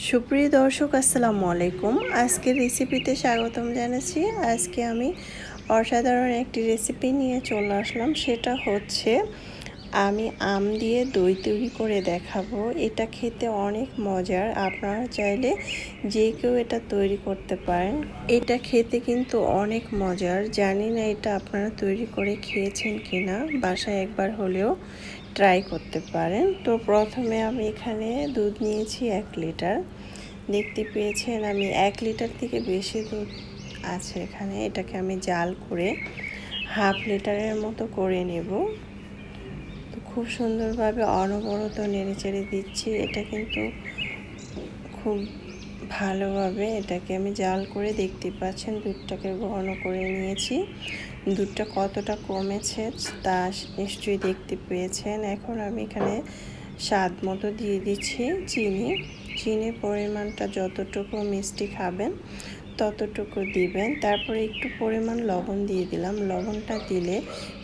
সুপ্রিয় দর্শক আসসালামু আলাইকুম। আজকের রেসিপিতে স্বাগতম জানাচ্ছি। আজকে আমি অসাধারণ একটি রেসিপি নিয়ে চলে আসলাম। সেটা হচ্ছে আমি আম দিয়ে দই তৈরি করে দেখাবো। এটা খেতে অনেক মজার। আপনারা চাইলে যে কেউ এটা তৈরি করতে পারেন। এটা খেতে কিন্তু অনেক মজার। জানি না এটা আপনারা তৈরি করে খেয়েছেন কিনা, বাসায় একবার হলেও ট্রাই করতে পারেন। তো প্রথমে আমি এখানে দুধ নিয়েছি 1 লিটার। দেখতে পেয়েছেন আমি 1 লিটার থেকে বেশি দুধ আছে এখানে। এটাকে আমি জাল করে হাফ লিটারের মতো করে নেব। তো খুব সুন্দরভাবে অনবরত নেড়েচেড়ে দিচ্ছি। এটা কিন্তু খুব ভালোভাবে এটাকে আমি জাল করে দেখতে পাচ্ছেন দুধটাকে ঘন করে নিয়েছি। দুধটা কতটা কমেছে তা নিশ্চয়ই দেখতে পেয়েছেন। এখন আমি এখানে স্বাদ মতো দিয়ে দিচ্ছি চিনির পরিমাণটা যতটুকু মিষ্টি খাবেন ততটুকু দিবেন। তারপরে একটু পরিমাণ লবণ দিয়ে দিলাম। লবণটা দিলে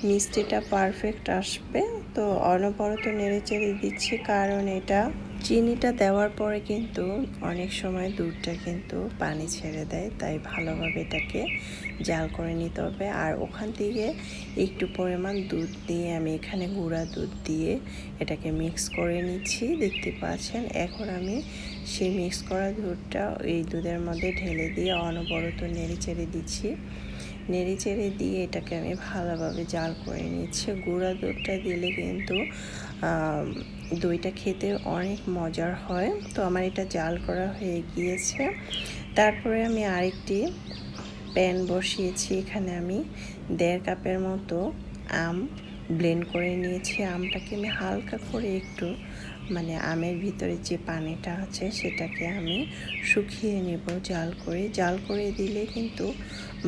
মিষ্টিটা পারফেক্ট আসবে। তো অনবরত নেড়েচেড়ে দিচ্ছি, কারণ এটা চিনিটা দেওয়ার পরে কিন্তু অনেক সময় দুধটা কিন্তু পানি ছেড়ে দেয়, তাই ভালোভাবে এটাকে জাল করে নিতে হবে। আর ওখান থেকে একটু পরিমাণ দুধ দিয়ে আমি এখানে গুঁড়া দুধ দিয়ে এটাকে মিক্স করে নিচ্ছি। দেখতে পাচ্ছেন এখন আমি সেই মিক্স করা দুধটা এই দুধের মধ্যে ঢেলে দিয়ে অনবরত নেড়েচেড়ে দিচ্ছি। নেড়েচেড়ে দিয়ে এটাকে আমি ভালোভাবে জাল করে নিচ্ছি। গুঁড়া দুধটা দিলে কিন্তু দইটা খেতে অনেক মজার হয়। তো আমার এটা জাল করা হয়ে গিয়েছে। তারপরে আমি আরেকটি প্যান বসিয়েছি। এখানে আমি 1.5 কাপের মতো আম ব্লেন্ড করে নিয়েছি। আমটাকে আমি হালকা করে একটু আমের ভিতরে যে পানিটা আছে সেটাকে আমি শুকিয়ে নেব জাল করে দিলে কিন্তু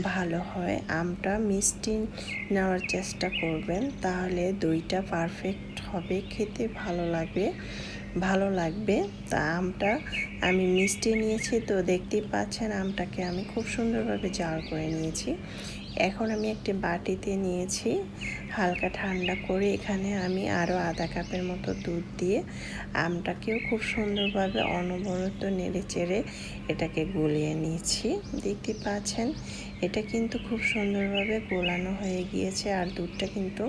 ভালো হয়। আমটা মিষ্টি নেওয়ার চেষ্টা করবেন, তাহলে দইটা পারফেক্ট হবে, খেতে ভালো লাগবে। তা আমটা আমি মিষ্টি নিয়েছি, তো দেখতেই পাচ্ছেন আমটাকে আমি খুব সুন্দরভাবে জাল করে নিয়েছি। এখন আমি একটি বাটিতে নিয়েছি হালকা ঠান্ডা করে। এখানে আমি আরও আধা কাপের মতো দুধ দিয়ে আমটাকেও খুব সুন্দরভাবে অনবরত নেড়েচেড়ে এটাকে গলিয়ে নিয়েছি। দেখতে পাচ্ছেন এটা কিন্তু খুব সুন্দরভাবে গোলানো হয়ে গিয়েছে। আর দুধটা কিন্তু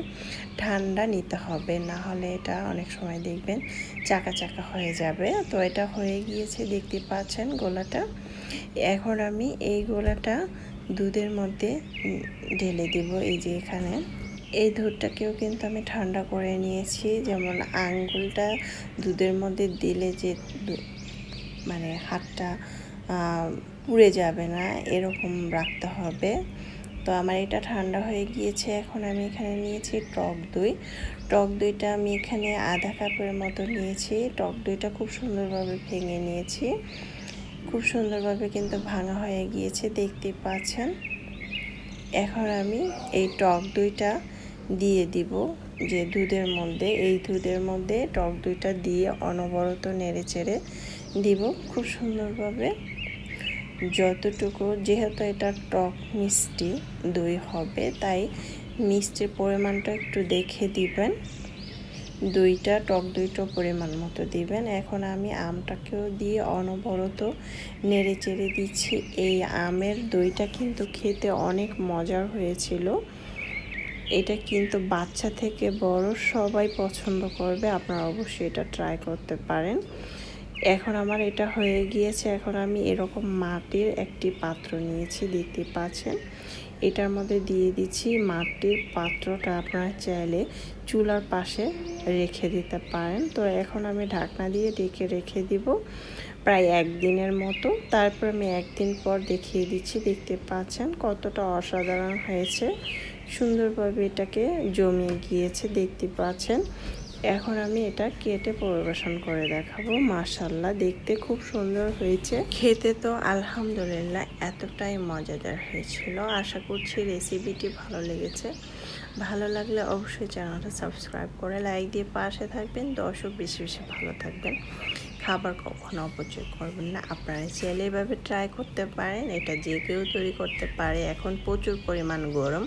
ঠান্ডা নিতে হবে, না হলে এটা অনেক সময় দেখবেন চাকা চাকা হয়ে যাবে। তো এটা হয়ে গিয়েছে, দেখতে পাচ্ছেন গোলাটা। এখন আমি এই গোলাটা দুধের মধ্যে ঢেলে দেব। এই যে এখানে এই দুধটাকেও কিন্তু আমি ঠান্ডা করে নিয়েছি। যেমন আঙ্গুলটা দুধের মধ্যে দিলে যে হাতটা পুড়ে যাবে না, এরকম রাখতে হবে। তো আমার এটা ঠান্ডা হয়ে গিয়েছে। এখন আমি এখানে নিয়েছি টক দইটা আমি এখানে আধা কাপের মতো নিয়েছি। টক দইটা খুব সুন্দরভাবে ভেঙে নিয়েছি। খুব সুন্দরভাবে কিন্তু ভাঙা হয়ে গিয়েছে, দেখতে পাচ্ছেন। এখন আমি এই টক দইটা দিয়ে দিব যে দুধের মধ্যে, এই দুধের মধ্যে টক দইটা দিয়ে অনবরত নেড়েচেড়ে দিব খুব সুন্দরভাবে। যতটুকু, যেহেতু এটা টক মিষ্টি দই হবে, তাই মিষ্টির পরিমাণটা একটু দেখে দিবেন। টক দইটা পরিমাণ মতো দিবেন। এখন আমি আমটাকেও দিয়ে অনবরত নেড়েচেড়ে দিচ্ছি। এই আমের দইটা কিন্তু খেতে অনেক মজার হয়েছিল। এটা কিন্তু বাচ্চা থেকে বড় সবাই পছন্দ করবে। আপনারা অবশ্যই এটা ট্রাই করতে পারেন। এখন আমার এটা হয়ে গিয়েছে। এখন আমি এরকম মাটির একটি পাত্র নিয়েছি, দেখতে পাচ্ছেন। এটার মধ্যে দিয়ে দিচ্ছি। মাটির পাত্রটা আপনারা চাইলে চুলার পাশে রেখে দিতে পারেন। তো এখন আমি ঢাকনা দিয়ে রেখে দিব প্রায় 1 দিনের মতো। তারপর আমি 1 দিন পর দেখিয়ে দিচ্ছি। দেখতে পাচ্ছেন কতটা অসাধারণ হয়েছে, সুন্দরভাবে এটাকে জমিয়ে গিয়েছে, দেখতে পাচ্ছেন। এখন আমি এটা কেটে পরিবেশন করে দেখাবো। মাশাআল্লাহ, দেখতে খুব সুন্দর হয়েছে, খেতে তো আলহামদুলিল্লাহ এতটাই মজাদার হয়েছিল। আশা করছি রেসিপিটি ভালো লেগেছে। ভালো লাগলে অবশ্যই চ্যানেলটা সাবস্ক্রাইব করে লাইক দিয়ে পাশে থাকবেন। দর্শক বেশি বেশি ভালো থাকবেন। খাবার কখনো অপচয় করবেন না। আপনারা চাইলে এভাবে ট্রাই করতে পারেন। এটা যে কেউ তৈরি করতে পারে। এখন প্রচুর পরিমাণ গরম,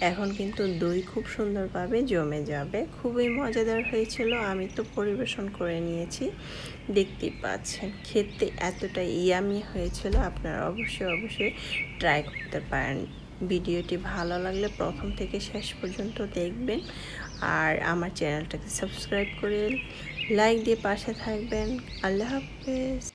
এখন কিন্তু দই খুব সুন্দরভাবে জমে যাবে। খুবই মজাদার হয়েছিল, আমি তো পরিবেশন করে নিয়েছি, দেখতেই পাচ্ছেন খেতে এতটা ইয়ামি হয়েছিল। আপনারা অবশ্যই ট্রাই করতে পারেন। ভিডিওটি ভালো লাগলে প্রথম থেকে শেষ পর্যন্ত দেখবেন, আর আমার চ্যানেলটাকে সাবস্ক্রাইব করে লাইক দিয়ে পাশে থাকবেন। আল্লাহ হাফেজ।